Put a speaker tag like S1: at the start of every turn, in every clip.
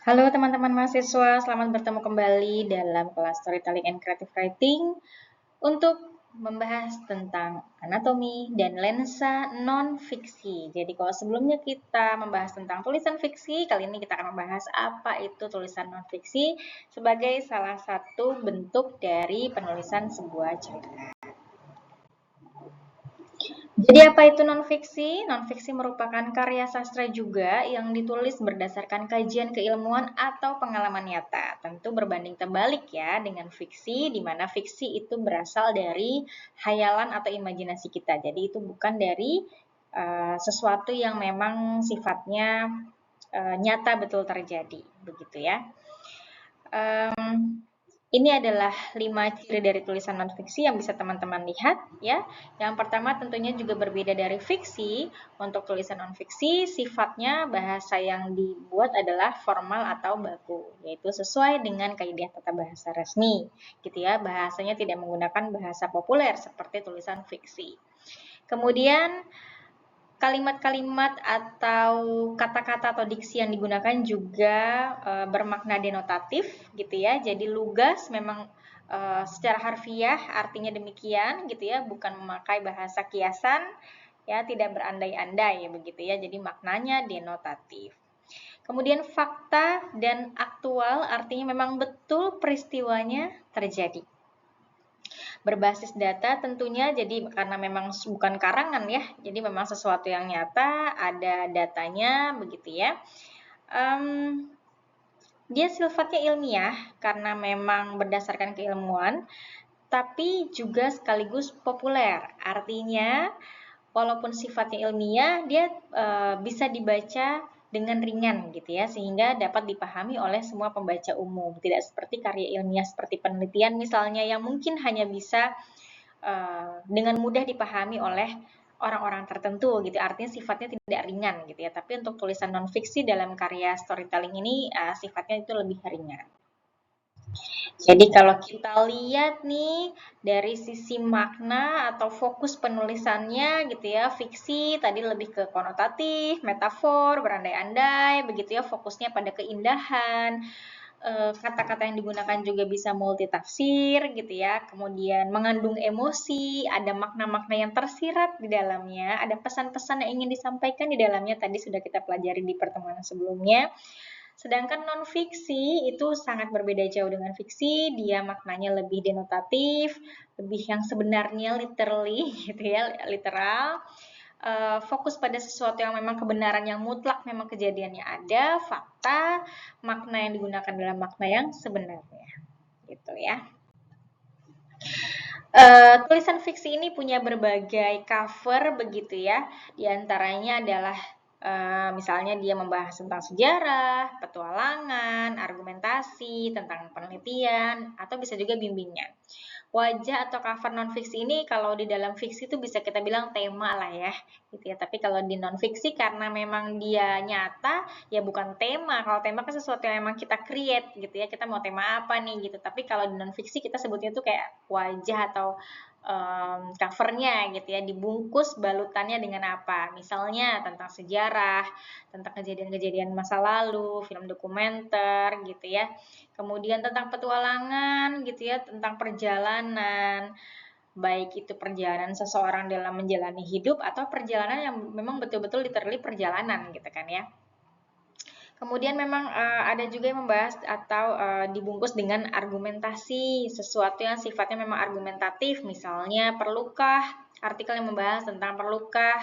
S1: Halo teman-teman mahasiswa, selamat bertemu kembali dalam kelas Storytelling and Creative Writing untuk membahas tentang anatomi dan lensa non-fiksi. Jadi kalau sebelumnya kita membahas tentang tulisan fiksi, kali ini kita akan membahas apa itu tulisan non-fiksi sebagai salah satu bentuk dari penulisan sebuah cerita. Jadi apa itu non-fiksi? Non-fiksi merupakan karya sastra juga yang ditulis berdasarkan kajian keilmuan atau pengalaman nyata. Tentu berbanding terbalik ya dengan fiksi, di mana fiksi itu berasal dari hayalan atau imajinasi kita. Jadi itu bukan dari sesuatu yang memang sifatnya nyata betul terjadi, begitu ya. Ini adalah 5 ciri dari tulisan non-fiksi yang bisa teman-teman lihat ya. Yang pertama tentunya juga berbeda dari fiksi. Untuk tulisan non-fiksi, sifatnya bahasa yang dibuat adalah formal atau baku, yaitu sesuai dengan kaidah tata bahasa resmi, gitu ya. Bahasanya tidak menggunakan bahasa populer seperti tulisan fiksi. Kemudian kalimat-kalimat atau kata-kata atau diksi yang digunakan juga bermakna denotatif gitu ya. Jadi lugas memang secara harfiah artinya demikian gitu ya, bukan memakai bahasa kiasan ya, tidak berandai-andai begitu ya. Jadi maknanya denotatif. Kemudian fakta dan aktual artinya memang betul peristiwanya terjadi. Berbasis data tentunya, jadi karena memang bukan karangan ya, jadi memang sesuatu yang nyata, ada datanya begitu ya. Dia sifatnya ilmiah karena memang berdasarkan keilmuan, tapi juga sekaligus populer. Artinya walaupun sifatnya ilmiah, dia bisa dibaca dengan ringan gitu ya, sehingga dapat dipahami oleh semua pembaca umum. Tidak seperti karya ilmiah seperti penelitian misalnya yang mungkin hanya bisa dengan mudah dipahami oleh orang-orang tertentu gitu. Artinya sifatnya tidak ringan gitu ya. Tapi untuk tulisan non-fiksi dalam karya storytelling ini sifatnya itu lebih ringan. Jadi kalau kita lihat nih dari sisi makna atau fokus penulisannya gitu ya, fiksi tadi lebih ke konotatif, metafor, berandai-andai, begitu ya, fokusnya pada keindahan, kata-kata yang digunakan juga bisa multitafsir gitu ya, kemudian mengandung emosi, ada makna-makna yang tersirat di dalamnya, ada pesan-pesan yang ingin disampaikan di dalamnya, tadi sudah kita pelajari di pertemuan sebelumnya. Sedangkan non-fiksi itu sangat berbeda jauh dengan fiksi, dia maknanya lebih denotatif, lebih yang sebenarnya literally gitu ya, literal. Fokus pada sesuatu yang memang kebenaran yang mutlak, memang kejadiannya ada, fakta, makna yang digunakan dalam makna yang sebenarnya, gitu ya. Tulisan fiksi ini punya berbagai cover begitu ya, di antaranya adalah misalnya dia membahas tentang sejarah, petualangan, argumentasi, tentang penelitian, atau bisa juga bimbingan. Wajah atau cover non-fiksi ini kalau di dalam fiksi itu bisa kita bilang tema lah ya, gitu ya. Tapi kalau di non-fiksi karena memang dia nyata, ya bukan tema. Kalau tema kan sesuatu yang memang kita create gitu ya, kita mau tema apa nih gitu. Tapi kalau di non-fiksi kita sebutnya itu kayak wajah atau covernya gitu ya, dibungkus balutannya dengan apa. Misalnya tentang sejarah, tentang kejadian-kejadian masa lalu, film dokumenter gitu ya. Kemudian tentang petualangan gitu ya, tentang perjalanan, baik itu perjalanan seseorang dalam menjalani hidup atau perjalanan yang memang betul-betul literally perjalanan gitu kan ya. Kemudian memang ada juga yang membahas atau dibungkus dengan argumentasi, sesuatu yang sifatnya memang argumentatif, misalnya perlukah artikel yang membahas tentang perlukah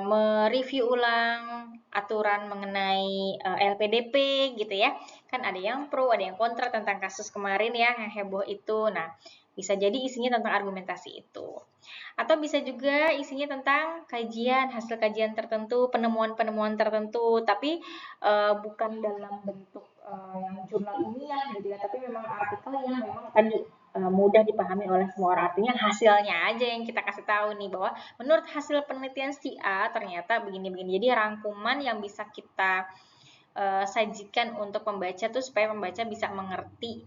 S1: mereview ulang aturan mengenai LPDP gitu ya. Kan ada yang pro, ada yang kontra tentang kasus kemarin ya yang heboh itu. Nah, bisa jadi isinya tentang argumentasi itu. Atau bisa juga isinya tentang kajian, hasil kajian tertentu, penemuan-penemuan tertentu, tapi bukan dalam bentuk yang jurnal ilmiah gitu ya, tapi memang artikel yang memang tadi mudah dipahami oleh semua orang. Artinya hasilnya aja yang kita kasih tahu nih bahwa menurut hasil penelitian si A ternyata begini-begini. Jadi rangkuman yang bisa kita sajikan untuk pembaca tuh supaya pembaca bisa mengerti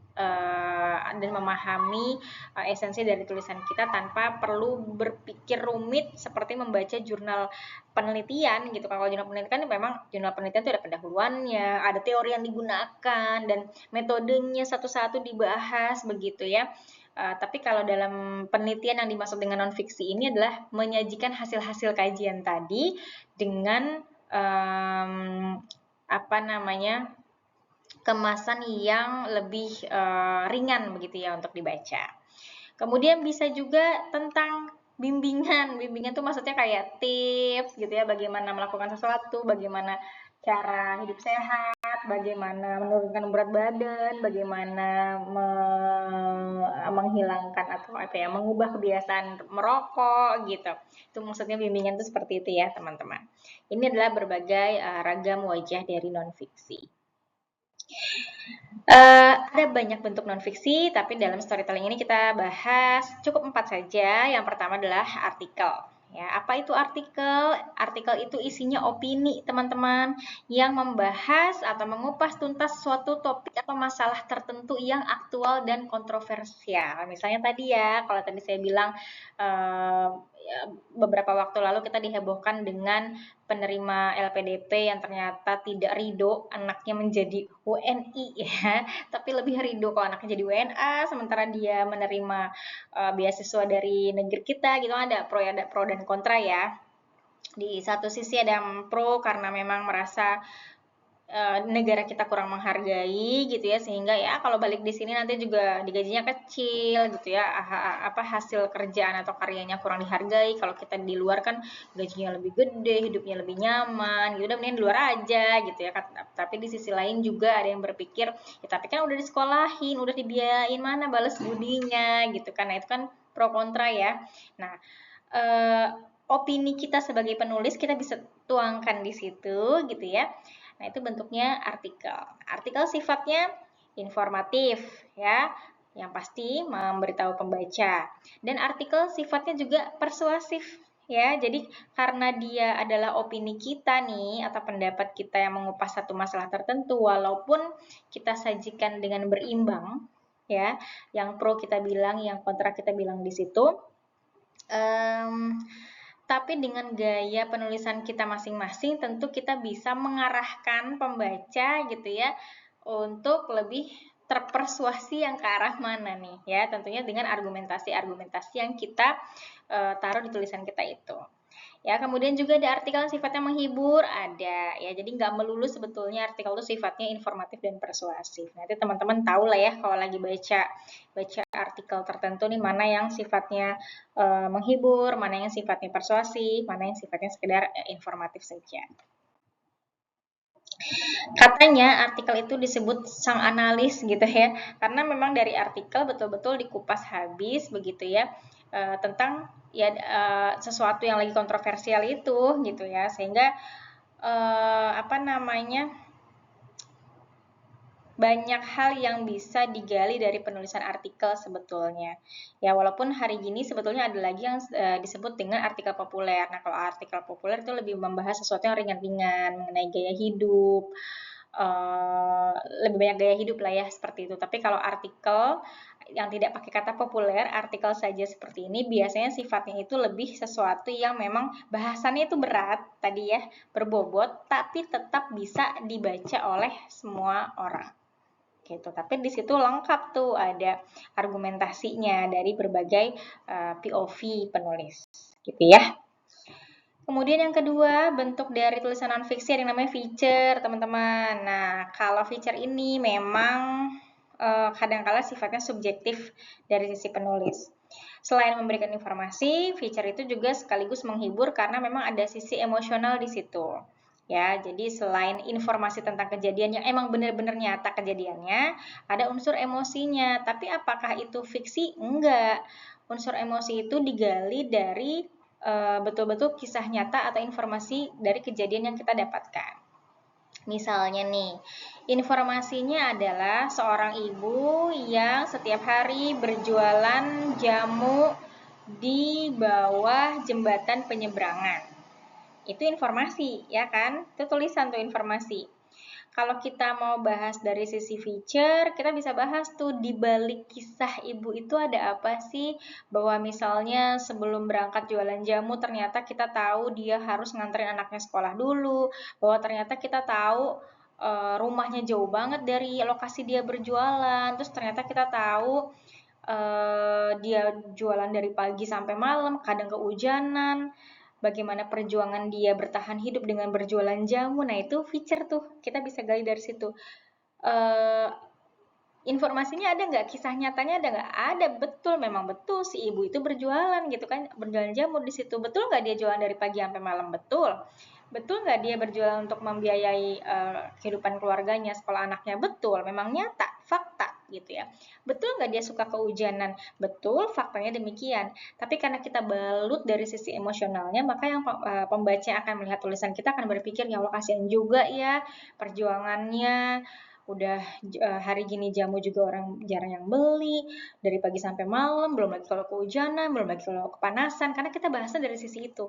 S1: dan memahami esensi dari tulisan kita tanpa perlu berpikir rumit seperti membaca jurnal penelitian gitu. Kalau jurnal penelitian memang jurnal penelitian itu ada pendahuluannya, ada teori yang digunakan dan metodenya satu-satu dibahas begitu ya. Tapi kalau dalam penelitian yang dimaksud dengan non-fiksi ini adalah menyajikan hasil-hasil kajian tadi dengan kemasan yang lebih ringan begitu ya untuk dibaca. Kemudian bisa juga tentang bimbingan. Bimbingan itu maksudnya kayak tips gitu ya, bagaimana melakukan sesuatu, bagaimana cara hidup sehat, bagaimana menurunkan berat badan, bagaimana menghilangkan atau mengubah kebiasaan merokok gitu. Itu maksudnya bimbingan itu seperti itu ya, teman-teman. Ini adalah berbagai ragam wajah dari non-fiksi. Ada banyak bentuk non-fiksi, tapi dalam storytelling ini kita bahas cukup 4 saja. Yang pertama adalah artikel. Ya, apa itu artikel? Artikel itu isinya opini, teman-teman, yang membahas atau mengupas tuntas suatu topik atau masalah tertentu yang aktual dan kontroversial. Misalnya tadi ya, kalau tadi saya bilang beberapa waktu lalu kita dihebohkan dengan penerima LPDP yang ternyata tidak ridho anaknya menjadi WNI ya, tapi lebih ridho kalau anaknya jadi WNA, sementara dia menerima beasiswa dari negeri kita gitu. Ada pro dan kontra ya. Di satu sisi ada yang pro karena memang merasa negara kita kurang menghargai gitu ya, sehingga ya kalau balik di sini nanti juga digajinya kecil gitu ya, hasil kerjaan atau karyanya kurang dihargai. Kalau kita di luar kan gajinya lebih gede, hidupnya lebih nyaman gitu, udah mending di luar aja gitu ya. Tapi di sisi lain juga ada yang berpikir ya tapi kan udah disekolahin, udah dibiayain, mana balas budinya gitu kan. Nah itu kan pro kontra ya. Nah opini kita sebagai penulis kita bisa tuangkan di situ gitu ya. Nah, itu bentuknya artikel. Artikel sifatnya informatif ya, yang pasti memberitahu pembaca. Dan artikel sifatnya juga persuasif ya. Jadi karena dia adalah opini kita nih atau pendapat kita yang mengupas satu masalah tertentu, walaupun kita sajikan dengan berimbang ya, yang pro kita bilang, yang kontra kita bilang di situ. Tapi dengan gaya penulisan kita masing-masing tentu kita bisa mengarahkan pembaca gitu ya untuk lebih terpersuasi yang ke arah mana nih ya, tentunya dengan argumentasi-argumentasi yang kita taruh di tulisan kita itu. Ya, kemudian juga ada artikel yang sifatnya menghibur, ada ya. Jadi nggak melulu sebetulnya artikel itu sifatnya informatif dan persuasif. Nanti teman-teman tahu lah ya kalau lagi baca artikel tertentu nih mana yang sifatnya menghibur, mana yang sifatnya persuasif, mana yang sifatnya sekedar informatif saja. Katanya artikel itu disebut sang analis gitu ya, karena memang dari artikel betul-betul dikupas habis begitu ya tentang ya sesuatu yang lagi kontroversial itu gitu ya, sehingga banyak hal yang bisa digali dari penulisan artikel sebetulnya. Ya walaupun hari gini sebetulnya ada lagi yang disebut dengan artikel populer. Nah kalau artikel populer itu lebih membahas sesuatu yang ringan-ringan mengenai gaya hidup, lebih banyak gaya hidup lah ya seperti itu. Tapi kalau artikel yang tidak pakai kata populer, artikel saja seperti ini biasanya sifatnya itu lebih sesuatu yang memang bahasannya itu berat tadi ya, berbobot, tapi tetap bisa dibaca oleh semua orang. Gitu. Tapi di situ lengkap tuh ada argumentasinya dari berbagai POV penulis, gitu ya. Kemudian yang kedua, bentuk dari tulisan non-fiksi ada yang namanya feature, teman-teman. Nah, kalau feature ini memang kadang-kala sifatnya subjektif dari sisi penulis. Selain memberikan informasi, feature itu juga sekaligus menghibur karena memang ada sisi emosional di situ. Ya, jadi selain informasi tentang kejadian yang emang benar-benar nyata kejadiannya, ada unsur emosinya. Tapi apakah itu fiksi? Enggak. Unsur emosi itu digali dari betul-betul kisah nyata atau informasi dari kejadian yang kita dapatkan. Misalnya nih, informasinya adalah seorang ibu yang setiap hari berjualan jamu di bawah jembatan penyeberangan. Itu informasi, ya kan? Itu tulisan tuh informasi. Kalau kita mau bahas dari sisi feature, kita bisa bahas tuh di balik kisah ibu itu ada apa sih? Bahwa misalnya sebelum berangkat jualan jamu, ternyata kita tahu dia harus nganterin anaknya sekolah dulu, bahwa ternyata kita tahu rumahnya jauh banget dari lokasi dia berjualan, terus ternyata kita tahu dia jualan dari pagi sampai malam, kadang kehujanan, bagaimana perjuangan dia bertahan hidup dengan berjualan jamu. Nah, itu feature tuh, kita bisa gali dari situ. Eh, informasinya ada nggak? Kisah nyatanya ada nggak? Ada, betul, memang betul si ibu itu berjualan gitu kan, berjualan jamu di situ. Betul nggak dia jualan dari pagi sampai malam? Betul. Betul nggak dia berjualan untuk membiayai kehidupan keluarganya, sekolah anaknya? Betul, memang nyata, fakta gitu ya. Betul nggak dia suka kehujanan? Betul, faktanya demikian. Tapi karena kita balut dari sisi emosionalnya, maka yang pembaca akan melihat tulisan kita akan berpikir, ya Allah kasihan juga ya perjuangannya. Udah hari gini jamu juga orang jarang yang beli, dari pagi sampai malam, belum lagi kalau kehujanan, belum lagi kalau kepanasan, karena kita bahasnya dari sisi itu.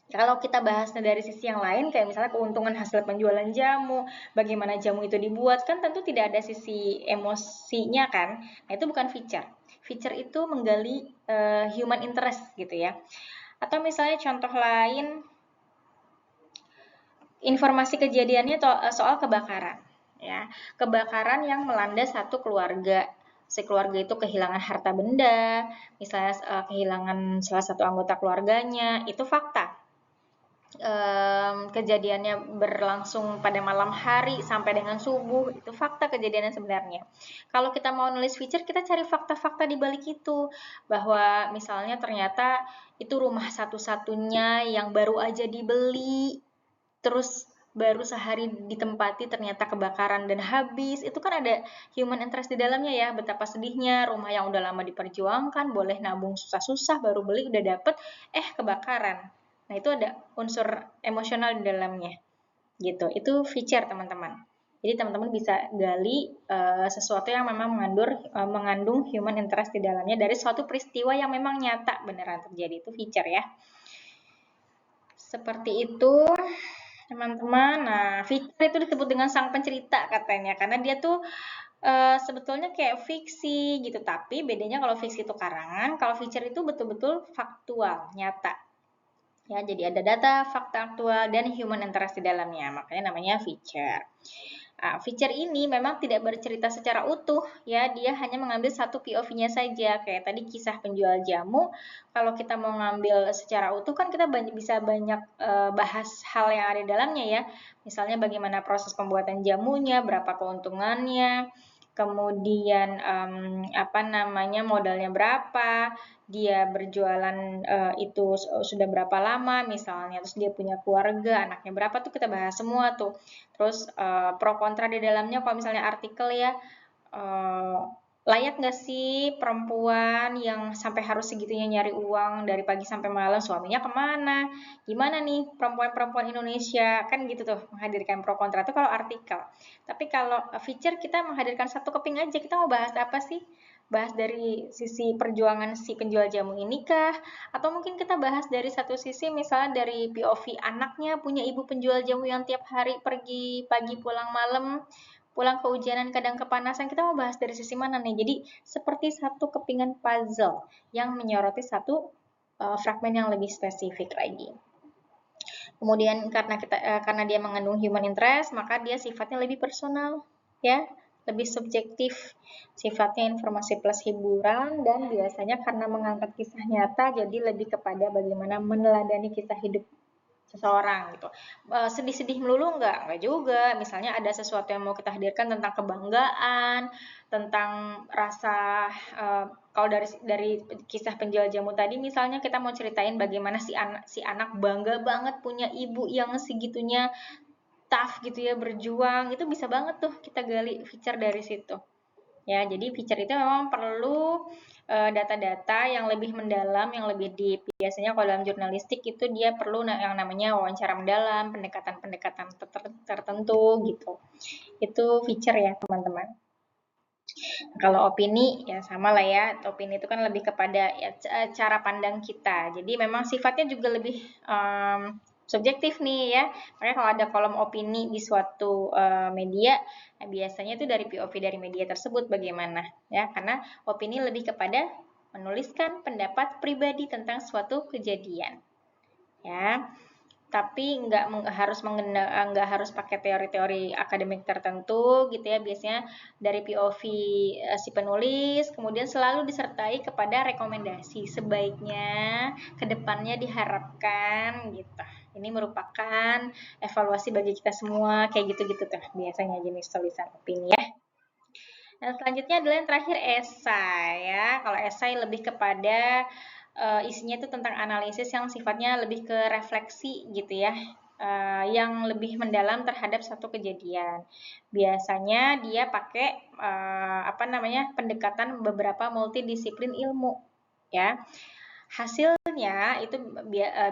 S1: Kalau kita bahasnya dari sisi yang lain, kayak misalnya keuntungan hasil penjualan jamu, bagaimana jamu itu dibuat, kan tentu tidak ada sisi emosinya kan. Nah, itu bukan feature. Feature itu menggali human interest gitu ya. Atau misalnya contoh lain, informasi kejadiannya soal kebakaran. Ya, kebakaran yang melanda satu keluarga. Si keluarga itu kehilangan harta benda, misalnya kehilangan salah satu anggota keluarganya, itu fakta. Kejadiannya berlangsung pada malam hari sampai dengan subuh, itu fakta kejadiannya sebenarnya. Kalau kita mau nulis feature, kita cari fakta-fakta di balik itu, bahwa misalnya ternyata itu rumah satu-satunya yang baru aja dibeli, terus baru sehari ditempati ternyata kebakaran dan habis. Itu kan ada human interest di dalamnya ya, betapa sedihnya rumah yang udah lama diperjuangkan, boleh nabung susah-susah baru beli udah dapet, kebakaran. Nah, itu ada unsur emosional di dalamnya. Gitu. Itu feature, teman-teman. Jadi, teman-teman bisa gali sesuatu yang memang mengandung human interest di dalamnya dari suatu peristiwa yang memang nyata beneran terjadi. Itu feature ya. Seperti itu, teman-teman. Nah, feature itu disebut dengan sang pencerita katanya karena dia tuh sebetulnya kayak fiksi gitu, tapi bedanya kalau fiksi itu karangan, kalau feature itu betul-betul faktual, nyata. Ya, jadi ada data, fakta aktual, dan human interest di dalamnya. Makanya namanya feature. Nah, feature ini memang tidak bercerita secara utuh, ya. Dia hanya mengambil satu POV-nya saja. Kayak tadi kisah penjual jamu. Kalau kita mau ngambil secara utuh, kan kita bisa banyak bahas hal yang ada di dalamnya, ya. Misalnya bagaimana proses pembuatan jamunya, berapa keuntungannya, kemudian modalnya berapa, dia berjualan itu sudah berapa lama misalnya, terus dia punya keluarga, anaknya berapa, tuh kita bahas semua tuh. Terus pro kontra di dalamnya, kalau misalnya artikel ya, layak nggak sih perempuan yang sampai harus segitunya nyari uang dari pagi sampai malam, suaminya kemana, gimana nih perempuan-perempuan Indonesia, kan gitu tuh, menghadirkan pro kontra itu kalau artikel. Tapi kalau feature kita menghadirkan satu keping aja, kita mau bahas apa sih? Bahas dari sisi perjuangan si penjual jamu ini kah? Atau mungkin kita bahas dari satu sisi, misalnya dari POV anaknya, punya ibu penjual jamu yang tiap hari pergi pagi pulang malam, pulang kehujanan kadang kepanasan, kita mau bahas dari sisi mana nih? Jadi seperti satu kepingan puzzle yang menyoroti satu fragmen yang lebih spesifik lagi. Kemudian karena dia mengandung human interest, maka dia sifatnya lebih personal, ya, lebih subjektif. Sifatnya informasi plus hiburan, dan biasanya karena mengangkat kisah nyata, jadi lebih kepada bagaimana meneladani kisah hidup seseorang gitu. Sedih-sedih melulu enggak juga. Misalnya ada sesuatu yang mau kita hadirkan tentang kebanggaan, tentang rasa kalau dari kisah penjual jamu tadi, misalnya kita mau ceritain bagaimana si anak bangga banget punya ibu yang segitunya tough gitu ya, berjuang, itu bisa banget tuh kita gali feature dari situ. Ya, jadi feature itu memang perlu data-data yang lebih mendalam, yang lebih deep. Biasanya kalau dalam jurnalistik itu dia perlu yang namanya wawancara mendalam, pendekatan-pendekatan tertentu gitu. Itu feature ya, teman-teman. Kalau opini ya sama lah ya. Opini itu kan lebih kepada ya, cara pandang kita. Jadi memang sifatnya juga lebih subjektif nih ya. Makanya kalau ada kolom opini di suatu media, nah biasanya itu dari POV dari media tersebut bagaimana ya, karena opini lebih kepada menuliskan pendapat pribadi tentang suatu kejadian ya. Tapi nggak harus pakai teori-teori akademik tertentu gitu ya. Biasanya dari POV si penulis, kemudian selalu disertai kepada rekomendasi sebaiknya kedepannya diharapkan gitu. Ini merupakan evaluasi bagi kita semua, kayak gitu-gitu tuh biasanya jenis tulisan opini ya. Dan selanjutnya adalah yang terakhir esai ya. Kalau esai lebih kepada isinya itu tentang analisis yang sifatnya lebih ke refleksi gitu ya, yang lebih mendalam terhadap satu kejadian. Biasanya dia pakai pendekatan beberapa multidisiplin ilmu ya. Hasilnya itu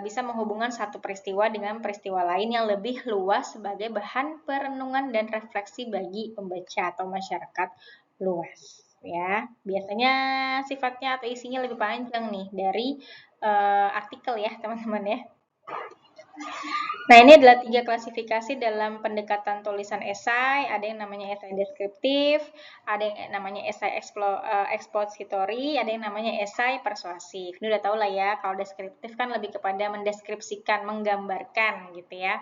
S1: bisa menghubungkan satu peristiwa dengan peristiwa lain yang lebih luas sebagai bahan perenungan dan refleksi bagi pembaca atau masyarakat luas ya. Biasanya sifatnya atau isinya lebih panjang nih dari artikel ya teman-teman ya. Nah, ini adalah 3 klasifikasi dalam pendekatan tulisan esai. Ada yang namanya esai deskriptif, ada yang namanya esai expository, ada yang namanya esai persuasif. Ini udah tau lah ya, kalau deskriptif kan lebih kepada mendeskripsikan, menggambarkan gitu ya.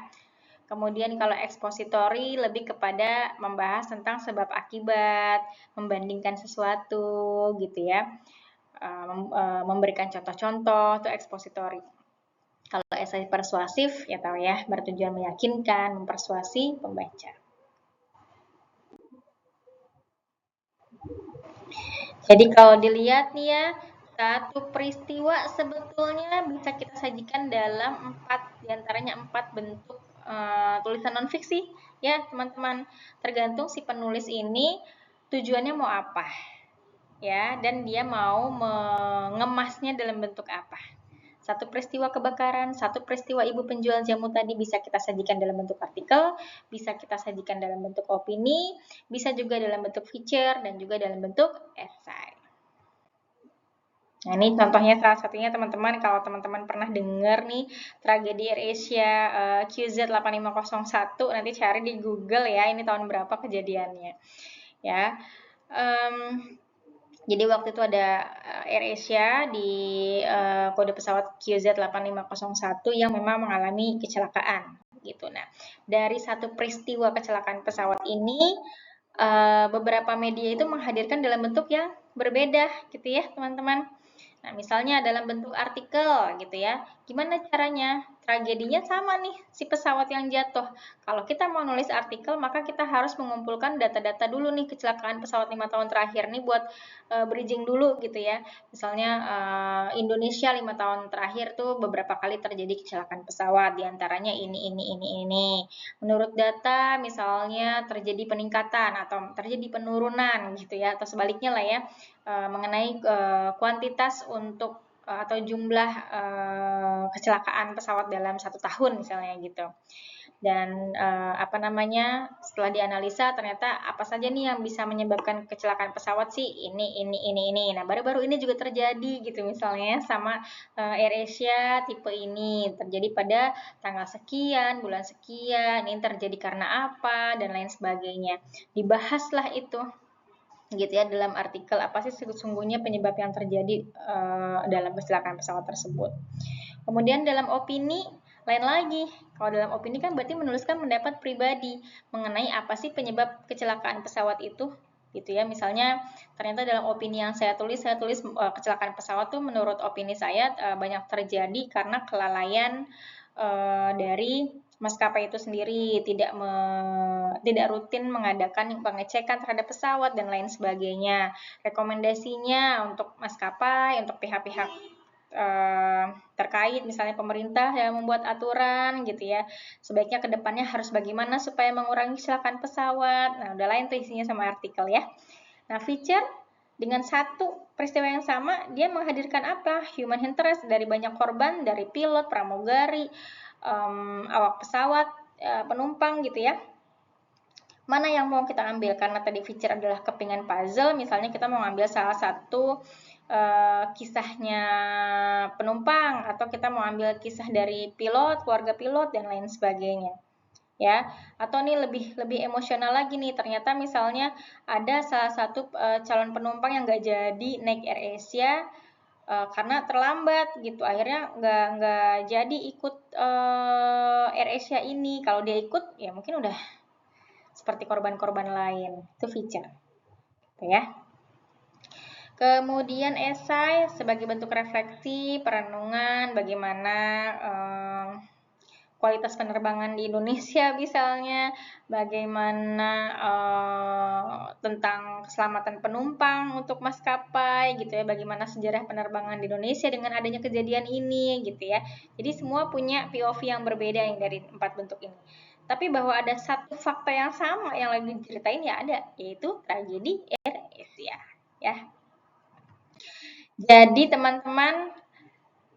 S1: Kemudian kalau expository lebih kepada membahas tentang sebab akibat, membandingkan sesuatu gitu ya. Memberikan contoh-contoh, itu expository. Kalau esai persuasif, ya tahu ya, bertujuan meyakinkan, mempersuasi pembaca. Jadi kalau dilihat nih ya, satu peristiwa sebetulnya bisa kita sajikan dalam 4, diantaranya 4 bentuk tulisan non-fiksi, ya teman-teman. Tergantung si penulis ini tujuannya mau apa, ya, dan dia mau mengemasnya dalam bentuk apa. Satu peristiwa kebakaran, satu peristiwa ibu penjual jamu tadi bisa kita sajikan dalam bentuk artikel, bisa kita sajikan dalam bentuk opini, bisa juga dalam bentuk feature, dan juga dalam bentuk esai. Nah, ini contohnya salah satunya teman-teman, kalau teman-teman pernah dengar nih tragedi AirAsia QZ8501, nanti cari di Google ya, ini tahun berapa kejadiannya. Ya. Jadi waktu itu ada AirAsia di kode pesawat QZ8501 yang memang mengalami kecelakaan gitu. Nah, dari satu peristiwa kecelakaan pesawat ini beberapa media itu menghadirkan dalam bentuk yang berbeda gitu ya, teman-teman. Nah, misalnya dalam bentuk artikel gitu ya. Gimana caranya? Tragedinya sama nih, si pesawat yang jatuh. Kalau kita mau nulis artikel, maka kita harus mengumpulkan data-data dulu nih kecelakaan pesawat 5 tahun terakhir nih buat bridging dulu gitu ya. Misalnya Indonesia 5 tahun terakhir tuh beberapa kali terjadi kecelakaan pesawat, diantaranya ini. Menurut data misalnya terjadi peningkatan atau terjadi penurunan gitu ya, atau sebaliknya lah ya, mengenai kuantitas untuk atau jumlah kecelakaan pesawat dalam 1 tahun misalnya gitu. Dan setelah dianalisa ternyata apa saja nih yang bisa menyebabkan kecelakaan pesawat sih, ini. Nah, baru-baru ini juga terjadi gitu misalnya sama AirAsia tipe ini terjadi pada tanggal sekian, bulan sekian, ini terjadi karena apa dan lain sebagainya. Dibahaslah itu gitu ya dalam artikel, apa sih sesungguhnya penyebab yang terjadi dalam kecelakaan pesawat tersebut. Kemudian dalam opini lain lagi. Kalau dalam opini kan berarti menuliskan pendapat pribadi mengenai apa sih penyebab kecelakaan pesawat itu gitu ya. Misalnya ternyata dalam opini yang saya tulis kecelakaan pesawat tuh menurut opini saya banyak terjadi karena kelalaian dari maskapai itu sendiri, tidak rutin mengadakan pengecekan terhadap pesawat dan lain sebagainya. Rekomendasinya untuk maskapai, untuk pihak-pihak terkait, misalnya pemerintah yang membuat aturan gitu ya, sebaiknya kedepannya harus bagaimana supaya mengurangi kecelakaan pesawat. Nah, udah lain tuh isinya sama artikel ya. Nah, feature dengan satu peristiwa yang sama, dia menghadirkan apa? Human interest dari banyak korban, dari pilot, pramugari, awak pesawat, penumpang gitu ya. Mana yang mau kita ambil? Karena tadi feature adalah kepingan puzzle, misalnya kita mau ambil salah satu kisahnya penumpang, atau kita mau ambil kisah dari pilot, keluarga pilot, dan lain sebagainya. Ya, atau nih lebih emosional lagi nih, ternyata misalnya ada salah satu calon penumpang yang nggak jadi naik AirAsia karena terlambat gitu, akhirnya nggak jadi ikut AirAsia ini. Kalau dia ikut, ya mungkin udah seperti korban-korban lain. Itu feature, gitu ya. Kemudian esai sebagai bentuk refleksi, perenungan, bagaimana kualitas penerbangan di Indonesia misalnya, bagaimana tentang keselamatan penumpang untuk maskapai gitu ya, bagaimana sejarah penerbangan di Indonesia dengan adanya kejadian ini gitu ya. Jadi semua punya POV yang berbeda yang dari 4 bentuk ini. Tapi bahwa ada satu fakta yang sama yang lagi diceritain ya ada, yaitu tragedi AirAsia ya. Jadi teman-teman,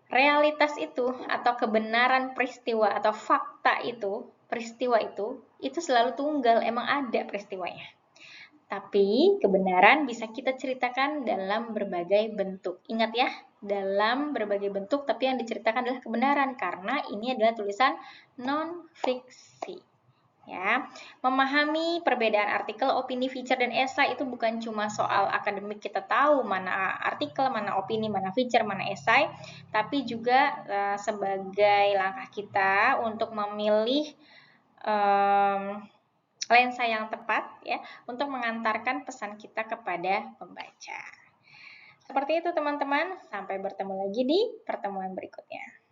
S1: realitas itu atau kebenaran peristiwa atau fakta itu, peristiwa itu selalu tunggal, emang ada peristiwanya. Tapi kebenaran bisa kita ceritakan dalam berbagai bentuk. Ingat ya, dalam berbagai bentuk, tapi yang diceritakan adalah kebenaran karena ini adalah tulisan non-fiksi. Ya, memahami perbedaan artikel, opini, feature, dan esai itu bukan cuma soal akademik kita tahu mana artikel, mana opini, mana feature, mana esai, tapi juga sebagai langkah kita untuk memilih lensa yang tepat ya untuk mengantarkan pesan kita kepada pembaca. Seperti itu teman-teman, sampai bertemu lagi di pertemuan berikutnya.